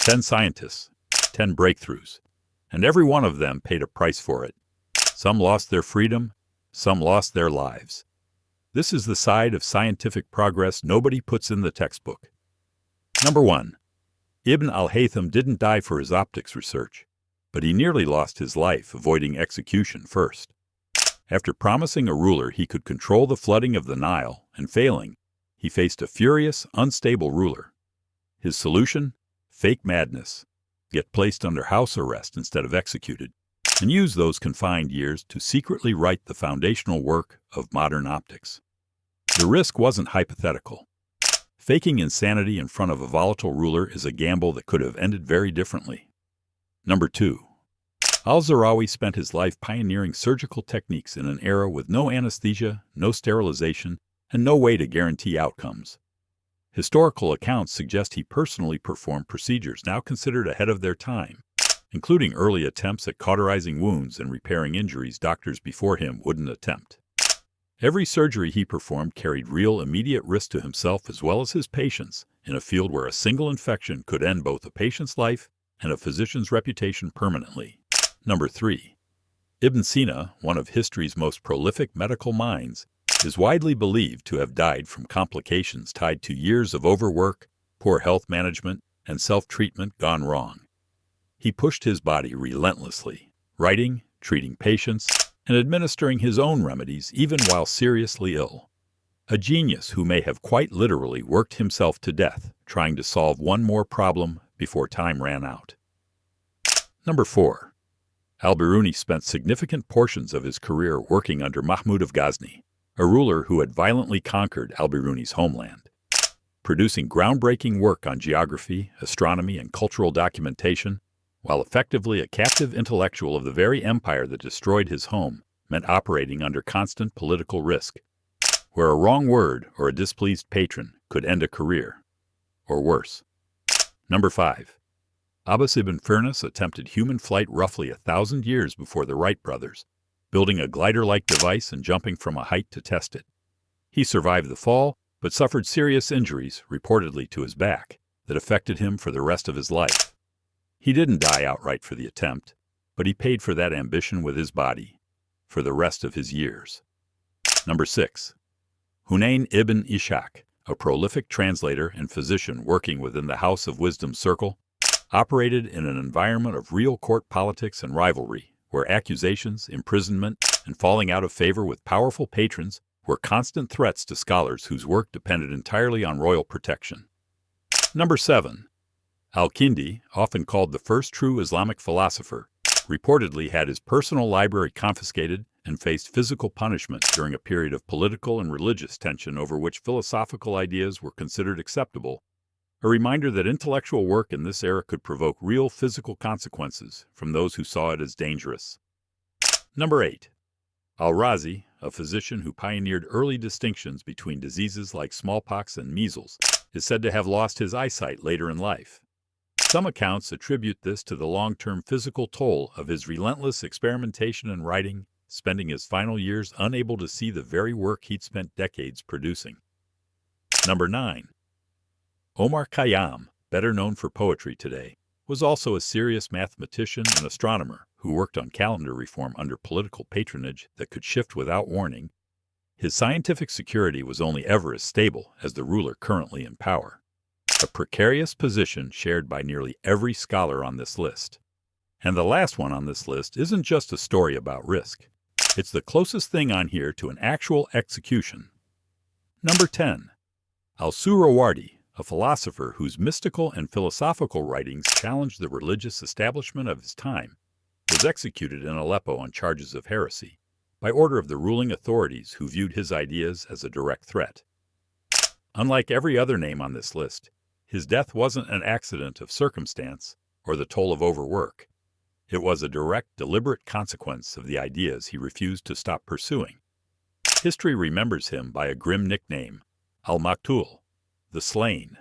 10 scientists, 10 breakthroughs, and every one of them paid a price for it. Some lost their freedom, some lost their lives. This is the side of scientific progress nobody puts in the textbook. Number 1. Ibn al-Haytham didn't die for his optics research, but he nearly lost his life avoiding execution first. After promising a ruler he could control the flooding of the Nile and failing, he faced a furious, unstable ruler. His solution? Fake madness. Get placed under house arrest instead of executed, and use those confined years to secretly write the foundational work of modern optics. The risk wasn't hypothetical. Faking insanity in front of a volatile ruler is a gamble that could have ended very differently. Number 2. Al-Zahrawi spent his life pioneering surgical techniques in an era with no anesthesia, no sterilization, and no way to guarantee outcomes. Historical accounts suggest he personally performed procedures now considered ahead of their time, including early attempts at cauterizing wounds and repairing injuries doctors before him wouldn't attempt. Every surgery he performed carried real immediate risk to himself as well as his patients, in a field where a single infection could end both a patient's life and a physician's reputation permanently. Number 3. Ibn Sina, one of history's most prolific medical minds, is widely believed to have died from complications tied to years of overwork, poor health management, and self-treatment gone wrong. He pushed his body relentlessly, writing, treating patients, and administering his own remedies even while seriously ill. A genius who may have quite literally worked himself to death trying to solve one more problem before time ran out. Number 4. Al-Biruni spent significant portions of his career working under Mahmud of Ghazni, a ruler who had violently conquered Al-Biruni's homeland. Producing groundbreaking work on geography, astronomy, and cultural documentation, while effectively a captive intellectual of the very empire that destroyed his home, meant operating under constant political risk, where a wrong word or a displeased patron could end a career, or worse. Number 5. Abbas ibn Firnas attempted human flight roughly 1,000 years before the Wright brothers, building a glider-like device and jumping from a height to test it. He survived the fall, but suffered serious injuries, reportedly to his back, that affected him for the rest of his life. He didn't die outright for the attempt, but he paid for that ambition with his body, for the rest of his years. Number 6. Hunayn ibn Ishaq, a prolific translator and physician working within the House of Wisdom's circle, operated in an environment of real court politics and rivalry, where accusations, imprisonment, and falling out of favor with powerful patrons were constant threats to scholars whose work depended entirely on royal protection. Number 7. Al-Kindi, often called the first true Islamic philosopher, reportedly had his personal library confiscated and faced physical punishment during a period of political and religious tension over which philosophical ideas were considered acceptable, a reminder that intellectual work in this era could provoke real physical consequences from those who saw it as dangerous. Number 8. Al-Razi, a physician who pioneered early distinctions between diseases like smallpox and measles, is said to have lost his eyesight later in life. Some accounts attribute this to the long-term physical toll of his relentless experimentation and writing, spending his final years unable to see the very work he'd spent decades producing. Number 9. Omar Khayyam, better known for poetry today, was also a serious mathematician and astronomer who worked on calendar reform under political patronage that could shift without warning. His scientific security was only ever as stable as the ruler currently in power, a precarious position shared by nearly every scholar on this list. And the last one on this list isn't just a story about risk. It's the closest thing on here to an actual execution. Number 10. Al-Suhrawardi, a philosopher whose mystical and philosophical writings challenged the religious establishment of his time, was executed in Aleppo on charges of heresy, by order of the ruling authorities who viewed his ideas as a direct threat. Unlike every other name on this list, his death wasn't an accident of circumstance or the toll of overwork. It was a direct, deliberate consequence of the ideas he refused to stop pursuing. History remembers him by a grim nickname, Al-Maqtul, the Slain.